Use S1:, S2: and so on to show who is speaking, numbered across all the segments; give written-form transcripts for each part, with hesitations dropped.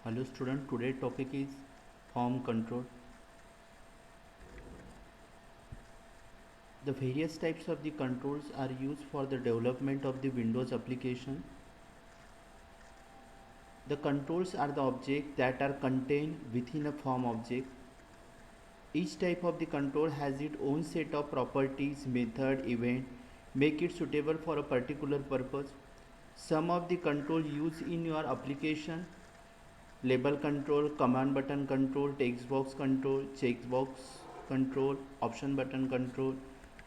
S1: Hello student, today topic is form control. The various types of the controls are used for the development of the Windows application. The controls are the objects that are contained within a form object. Each type of the control has its own set of properties, method, event, make it suitable for a particular purpose. Some of the control used in your application: label control, command button control, text box control, checkbox control, option button control,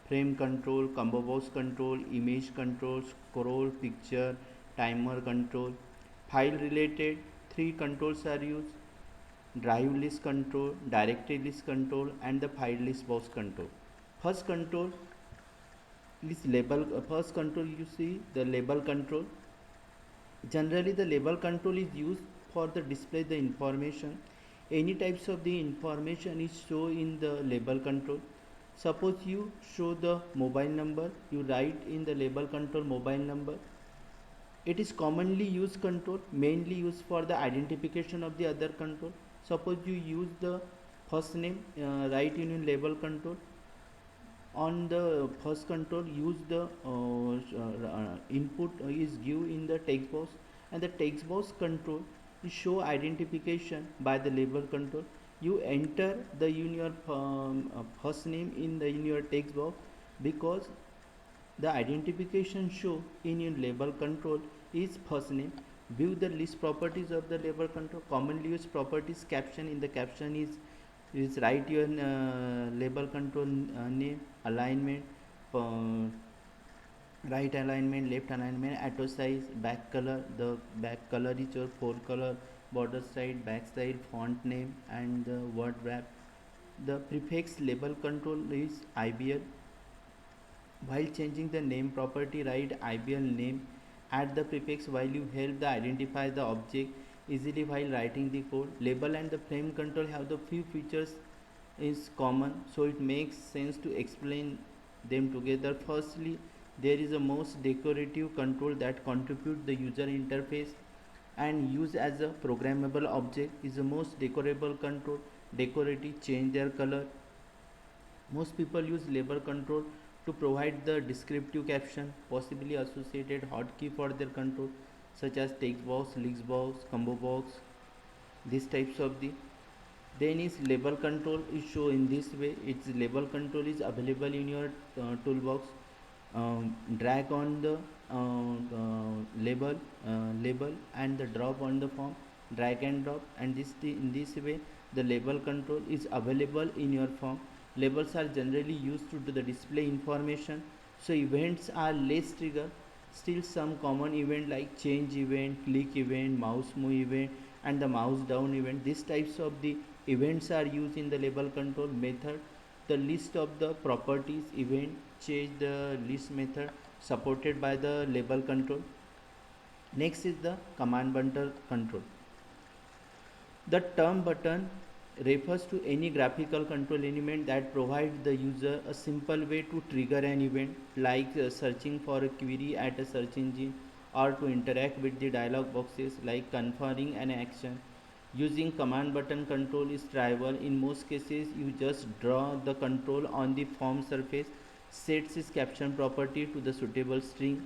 S1: frame control, combo box control, image control, scroll picture, timer control. File related, three controls are used: drive list control, directory list control, and the file list box control. First control is label. First control, you see the label control. Generally, the label control is used for the display the information. Any types of the information is shown in the label control. Suppose you show the mobile number, you write in the label control mobile number. It is commonly used control, mainly used for the identification of the other control. Suppose you use the first name, write in label control. On the first control, use the input is give in the text box, and the text box control is show identification by the label control. You enter the in your first name in your text box, because the identification show in your label control is first name. View the list properties of the label control. Commonly used properties: caption. In the caption is write your label control name, alignment, uh, right alignment, left alignment, auto size, back color. The back color is your fore color, border side, back side, font name, and the word wrap. The prefix label control is IBL. While changing the name property, write IBL name. Add the prefix while you help the identify the object easily while writing the code. Label and the frame control have the few features is common, so it makes sense to explain them together. Firstly, there is a most decorative control that contribute the user interface and use as a programmable object is the most decorable control. Decorative, change their color. Most people use label control to provide the descriptive caption, possibly associated hotkey for their control, such as text box, list box, combo box. These types of the then is label control is shown in this way. Its label control is available in your toolbox. Drag on the label and the drop on the form. Drag and drop, and in this way the label control is available in your form. Labels are generally used to the display information, so events are less trigger. Still, some common event like change event, click event, mouse move event, and the mouse down event. These types of the events are used in the label control method. The list of the properties event change the list method supported by the label control. Next is the command button control. The term button refers to any graphical control element that provides the user a simple way to trigger an event, like searching for a query at a search engine, or to interact with the dialog boxes like conferring an action. Using command button control is trivial. In most cases, you just draw the control on the form surface, sets its caption property to the suitable string,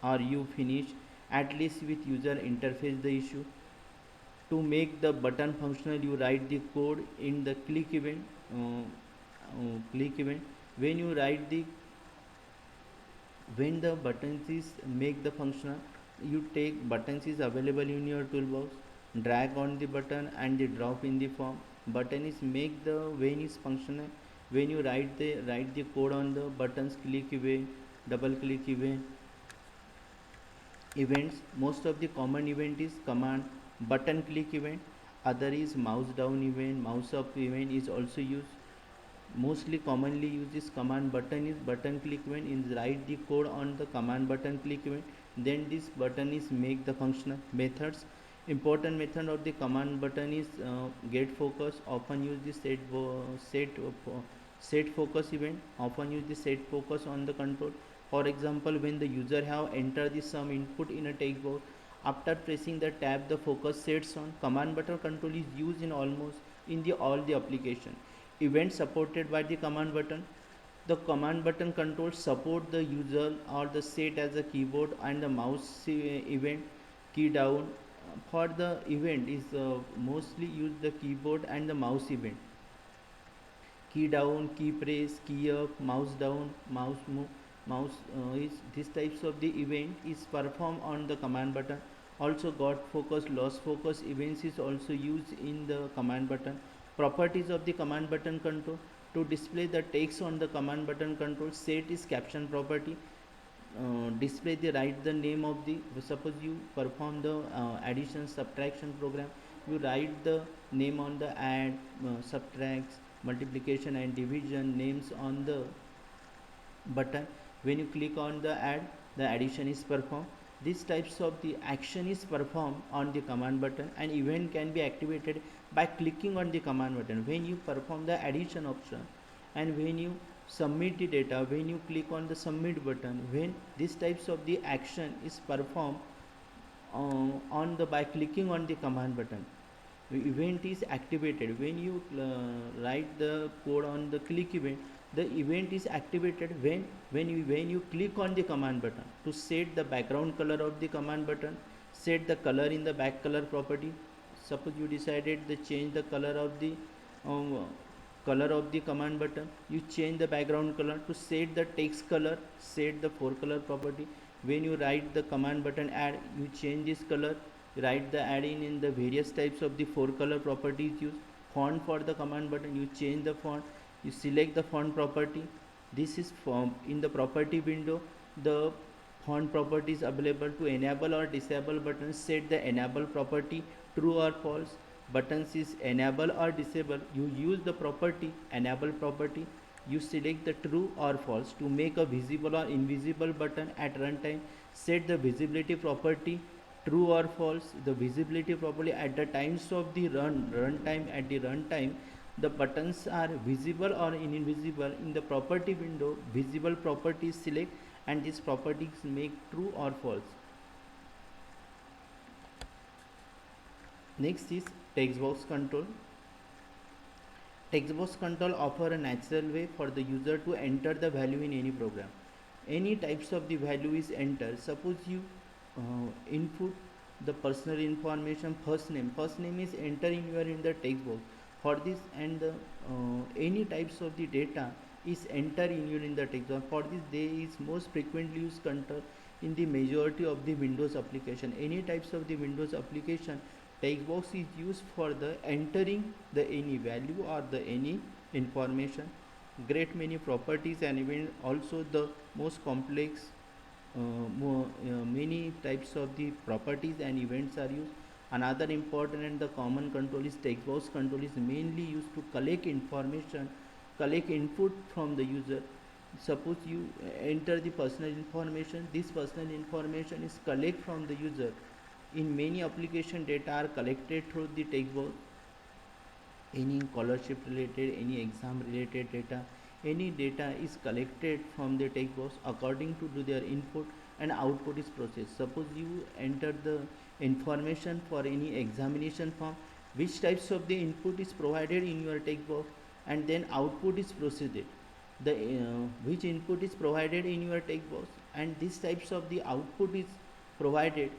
S1: or you finish, at least with user interface the issue. To make the button functional, you write the code in the click event. When you write the when the buttons is make the functional, you take buttons is available in your toolbox, drag on the button and the drop in the form. Button is make the when is functional. When you write the code on the buttons, click event, double click events. Most of the common event is command button click event. Other is mouse down event, mouse up event is also used. Mostly commonly used is command button is button click event. In write the code on the command button click event, then this button is make the functional. Methods: important method of the command button is get focus. Often use the set focus event. Often use the set focus on the control. For example, when the user have entered the sum input in a text box, After pressing the tab, the focus sets on. Command button control is used in almost in the all the application. Events supported by the command button. The command button controls support the user or the set as a keyboard and the mouse event key down. For the event is mostly use the keyboard and the mouse event. Key down, key press, key up, mouse down, mouse move, mouse is these types of the event is performed on the command button. Also got focus, lost focus events is also used in the command button. Properties of the command button control. To display the text on the command button control, set is caption property. Display the write the name of the, suppose you perform the addition subtraction program, you write the name on the add, subtracts, multiplication and division names on the button. When you click on the add, the addition is performed. These types of the action is performed on the command button, and event can be activated by clicking on the command button when you perform the addition option, and when you submit the data, when you click on the submit button, when these types of the action is performed on the by clicking on the command button, the event is activated. When you write the code on the click event, the event is activated when you click on the command button. To set the background color of the command button, set the color in the back color property. Suppose you decided to change the um, color of the command button, you change the background color. To set the text color, set the forecolor property. When you write the command button add, you change this color, write the add in the various types of the forecolor properties used. Font for the command button, you change the font, you select the font property. This is from in the property window. The font properties available. To enable or disable buttons, set the enable property true or false. Buttons is enable or disable, you use the property enable property, you select the true or false. To make a visible or invisible button at runtime, set the visibility property true or false. The visibility property at the times of the runtime, at the runtime the buttons are visible or invisible. In the property window, visible properties select, and these properties make true or false. Next is text box control. Text box control offer a natural way for the user to enter the value in any program. Any types of the value is entered. Suppose you input the personal information, first name. First name is enter in the text box. For this, and any types of the data is enter in the text box. For this, there is most frequently used control in the majority of the Windows application. Any types of the Windows application, text box is used for the entering the any value or the any information. Great many properties and even also the most complex many types of the properties and events are used. Another important and the common control is text box control is mainly used to collect information, collect input from the user. Suppose you enter the personal information, this personal information is collect from the user. In many application, data are collected through the text box. Any scholarship related, any exam related data, any data is collected from the text box according to their input, and output is processed. Suppose you enter the information for any examination form, which types of the input is provided in your text box, and then output is processed. The which input is provided in your text box, and these types of the output is provided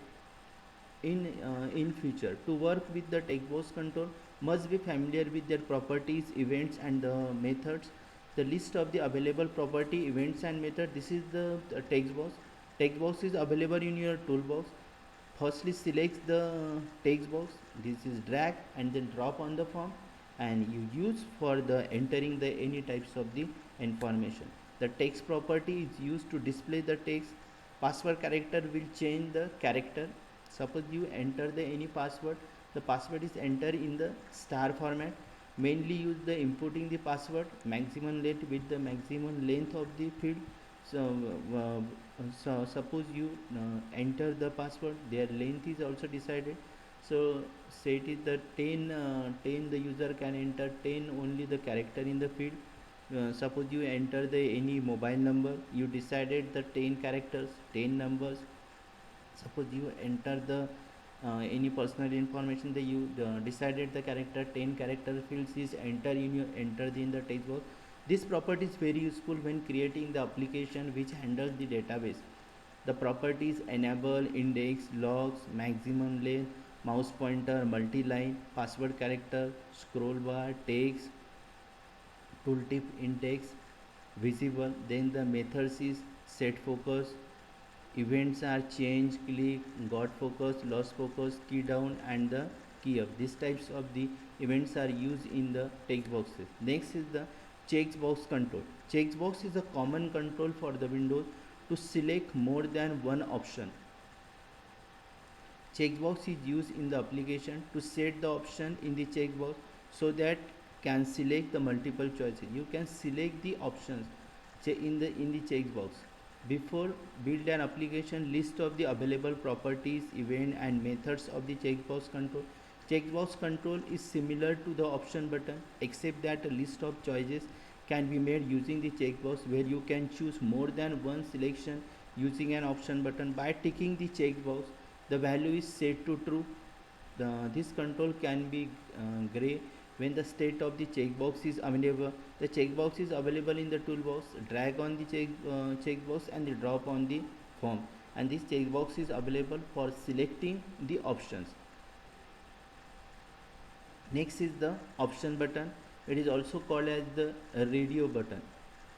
S1: in future. To work with the text box control, must be familiar with their properties, events and the methods. The list of the available property, events and method. This is the text box. Text box is available in your toolbox. Firstly select the text box, this is drag and then drop on the form, and you use for the entering the any types of the information. The text property is used to display the text. Password character will change the character. Suppose you enter the any password, the password is entered in the star format. Mainly use the inputting the password, maximum length with the maximum length of the field. So, suppose you enter the password, their length is also decided. So say it is the 10 the user can enter 10 only the character in the field. Suppose you enter the any mobile number, you decided the 10 characters, 10 numbers. Suppose you enter the any personal information that you decided the character 10 character fields is enter in your enter in the text box. This property is very useful when creating the application which handles the database. The properties enable index, logs, maximum length, mouse pointer, multi-line, password character, scroll bar, text, tooltip index, visible. Then the methods is set focus, events are change, click, got focus, lost focus, key down, and the key up. These types of the events are used in the text boxes. Next is the checkbox control. Checkbox is a common control for the Windows to select more than one option. Checkbox is used in the application to set the option in the checkbox so that can select the multiple choices. You can select the options in the checkbox. Before build an application, list of the available properties, event and methods of the checkbox control. Checkbox control is similar to the option button except that a list of choices can be made using the checkbox where you can choose more than one selection using an option button. By ticking the checkbox, the value is set to true. This control can be gray when the state of the checkbox is available. The checkbox is available in the toolbox. Drag on the checkbox and the drop on the form. And this checkbox is available for selecting the options. Next is the option button. It is also called as the radio button.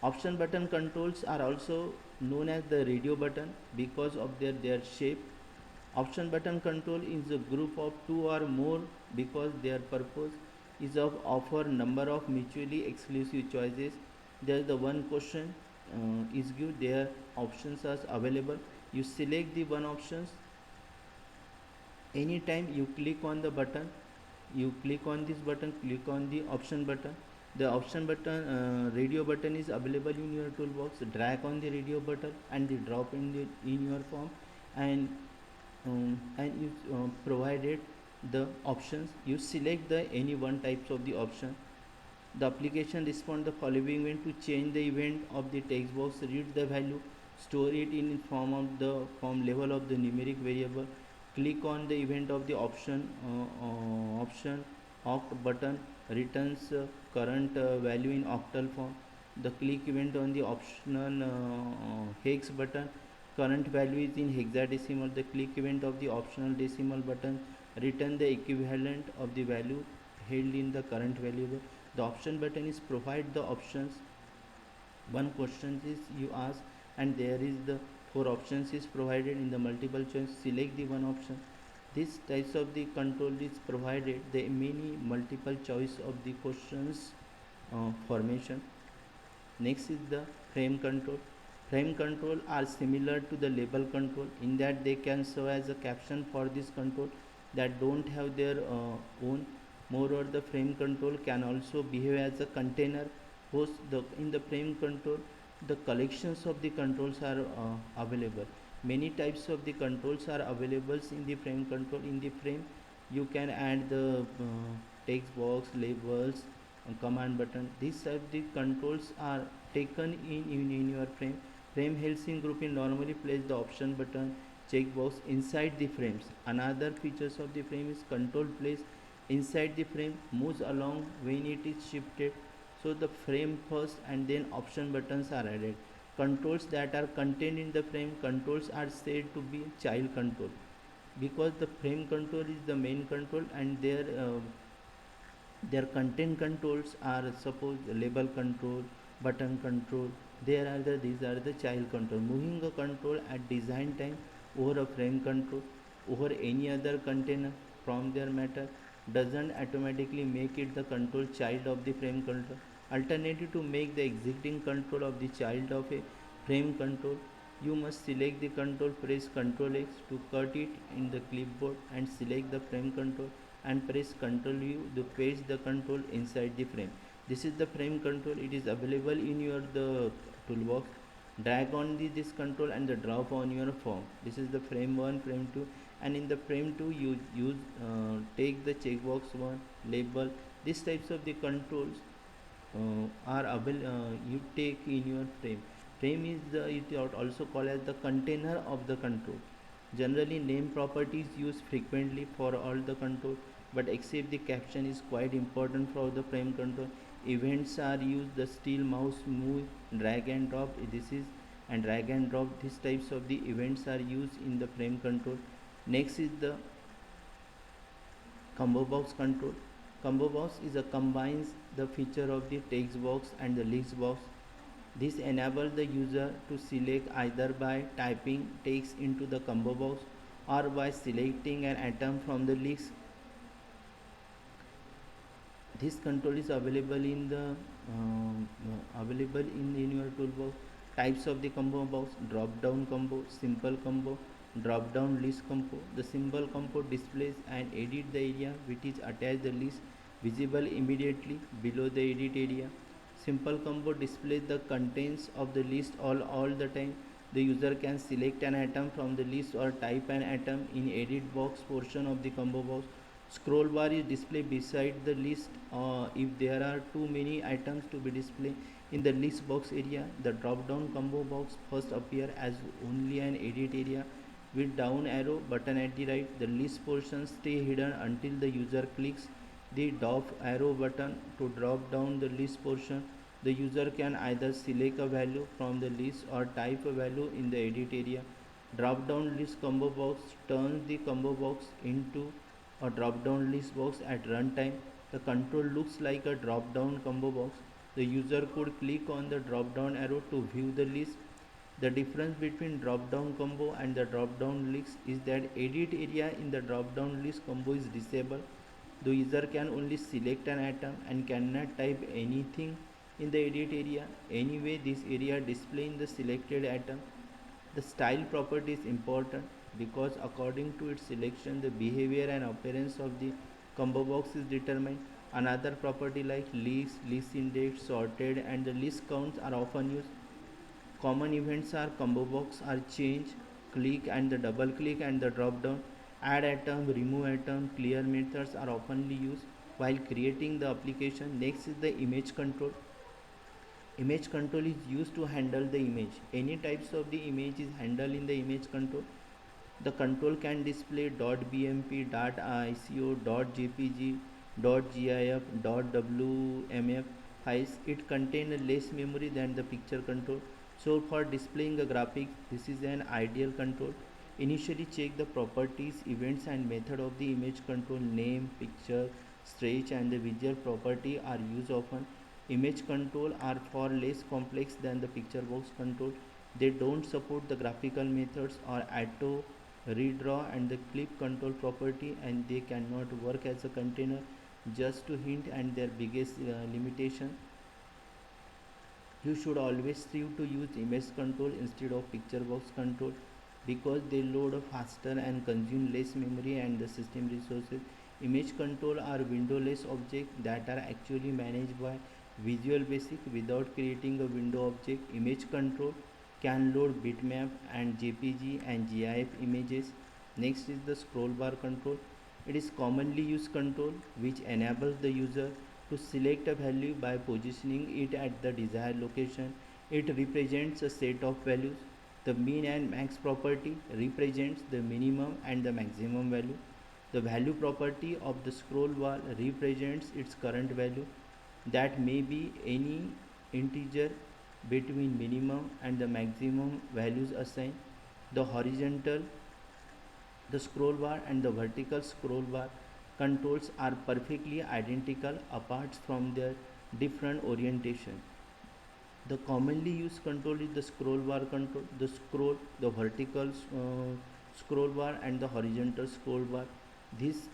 S1: Option button controls are also known as the radio button because of their shape. Option button control is a group of two or more because their purpose is of offer number of mutually exclusive choices. There the one question is given. Their options are available. You select the one options. Anytime you click on the button, you click on this button, click on the option button. The option button radio button is available in your toolbox. Drag on the radio button and the drop in your form, and you provided the options. You select the any one types of the option. The application respond the following event to change the event of the text box, read the value, store it in form of the form level of the numeric variable. Click on the event of the option oct button returns current value in octal form. The click event on the optional hex button, current value is in hexadecimal. The click event of the optional decimal button return the equivalent of the value held in the current variable. The option button is provide the options. One question is you ask and there is the four options is provided in the multiple choice. Select the one option. This types of the control is provided the many multiple choice of the questions formation. Next is the frame control. Frame control are similar to the label control in that they can serve as a caption for this control that don't have their own. Moreover, the frame control can also behave as a container host. In the frame control, the collections of the controls are available. Many types of the controls are available in the frame control. In the frame, you can add the text box, labels, command button. These type the controls are taken in your frame. Frame helps in grouping. Normally place the option button checkbox inside the frames. Another features of the frame is control place inside the frame, moves along when it is shifted. So the frame first and then option buttons are added. Controls that are contained in the frame controls are said to be child control because the frame control is the main control and their content controls are suppose label control, button control. These are the child control. Moving a control at design time over a frame control over any other container from their matter doesn't automatically make it the control child of the frame control. Alternative to make the existing control of the child of a frame control, you must select the control, press Ctrl X to cut it in the clipboard and select the frame control and press Ctrl U to paste the control inside the frame. This is the frame control. It is available in your the toolbox. Drag on this control and the drop on your form. This is the frame 1, frame 2, and in the frame 2 you use take the checkbox 1, label. These types of the controls are available. You take in your frame. Frame is the it is also called as the container of the control. Generally, name property is used frequently for all the control, but except the caption is quite important for the frame control. Events are used, the steel mouse move, drag and drop. This is and drag and drop. These types of the events are used in the frame control. Next is the combo box control. Combo box is a combines the feature of the text box and the list box. This enables the user to select either by typing text into the combo box or by selecting an atom from the list. This control is available in your toolbox. Types of the combo box: drop down combo, simple combo, drop down list combo. The simple combo displays and edit the area which is attached the list visible immediately below the edit area. Simple combo displays the contents of the list all the time. The user can select an atom from the list or type an atom in edit box portion of the combo box. Scroll bar is displayed beside the list if there are too many items to be displayed in the list box area. The drop down combo box first appear as only an edit area with down arrow button at the right. The list portion stay hidden until the user clicks the down arrow button to drop down the list portion. The user can either select a value from the list or type a value in the edit area. Drop down list combo box turns the combo box into a drop down list box at runtime. The control looks like a drop down combo box. The user could click on the drop down arrow to view the list. The difference between drop down combo and the drop down list is that edit area in the drop down list combo is disabled. The user can only select an atom and cannot type anything in the edit area. Anyway, this area displays the selected atom. The style property is important because according to its selection, the behavior and appearance of the combo box is determined. Another property like list, list index, sorted, and the list counts are often used. Common events are combo box are change, click and the double click and the drop down. Add atom, remove atom, clear methods are oftenly used while creating the application. Next is the image control. Image control is used to handle the image. Any types of the image is handled in the image control. The control can display .bmp, .ico, .jpg, .gif, .wmf files. It contains less memory than the picture control. So for displaying a graphic, this is an ideal control. Initially check the properties, events and method of the image control. Name, picture, stretch and the visual property are used often. Image control are far less complex than the picture box control. They don't support the graphical methods or auto redraw and the clip control property, and they cannot work as a container. Just to hint and their biggest limitation, you should always strive to use image control instead of picture box control because they load faster and consume less memory and the system resources. Image control are windowless objects that are actually managed by Visual Basic without creating a window object. Image control can load bitmap and JPG and GIF images. Next is the scroll bar control. It is commonly used control which enables the user to select a value by positioning it at the desired location. It represents a set of values. The min and max property represents the minimum and the maximum value. The value property of the scroll bar represents its current value that may be any integer between minimum and the maximum values assigned. The horizontal the scroll bar and the vertical scroll bar controls are perfectly identical apart from their different orientation. The commonly used control is the scroll bar control, the vertical scroll bar and the horizontal scroll bar. These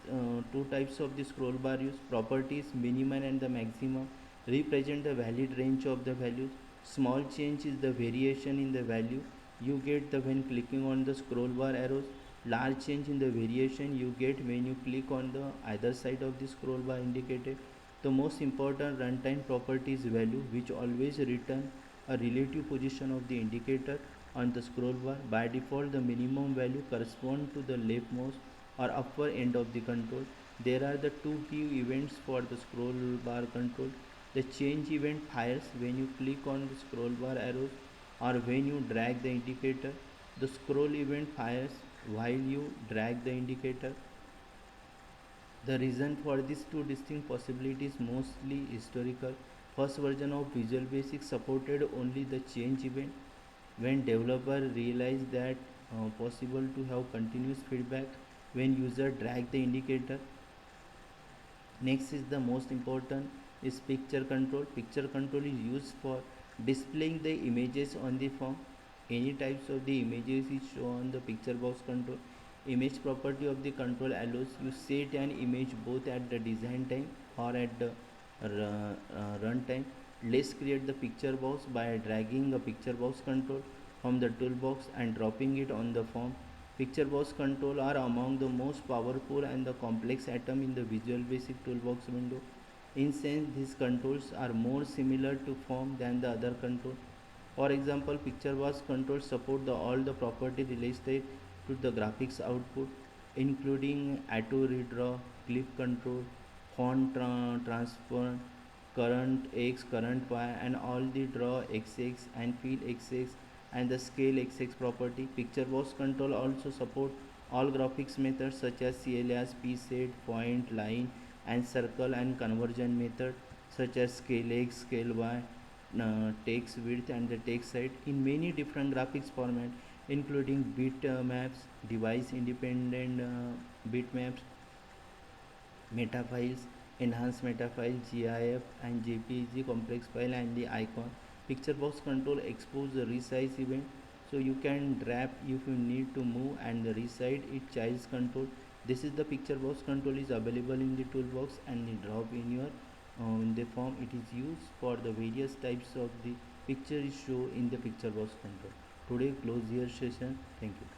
S1: two types of the scroll bar use properties minimum and the maximum represent the valid range of the values. Small change is the variation in the value you get when clicking on the scroll bar arrows. Large change in the variation you get when you click on the either side of the scroll bar indicated. The most important runtime property is value, which always return a relative position of the indicator on the scroll bar. By default, the minimum value corresponds to the leftmost or upper end of the control. There are the two key events for the scroll bar control. The change event fires when you click on the scroll bar arrows or when you drag the indicator. The scroll event fires while you drag the indicator. The reason for these two distinct possibilities mostly historical. First version of Visual Basic supported only the change event. When developer realized that possible to have continuous feedback when user drag the indicator. Next is the most important is picture control. Picture control is used for displaying the images on the form. Any types of the images is shown on the picture box control. Image property of the control allows you set an image both at the design time or at the run time. Let's create the picture box by dragging a picture box control from the toolbox and dropping it on the form. Picture box control are among the most powerful and the complex atom in the Visual Basic toolbox window. In sense, these controls are more similar to form than the other control. For example, picture box control support all the property related to the graphics output, including auto redraw, clip control, font transfer, current x, current y, and all the draw xx and fill xx and the scale xx property. Picture box control also support all graphics methods such as CLS, pset, point, line, and circle, and conversion method such as scale x, scale y, text width, and the text height in many different graphics format, including bit maps, device independent bitmaps, meta files, enhanced meta file, GIF, and JPEG complex file, and the icon. Picture box control expose the resize event, so you can drag if you need to move and the resize it child's control. This is the picture box control is available in the toolbox and the drop in your in the form. It is used for the various types of the picture is shown in the picture box control. Today close your session. Thank you.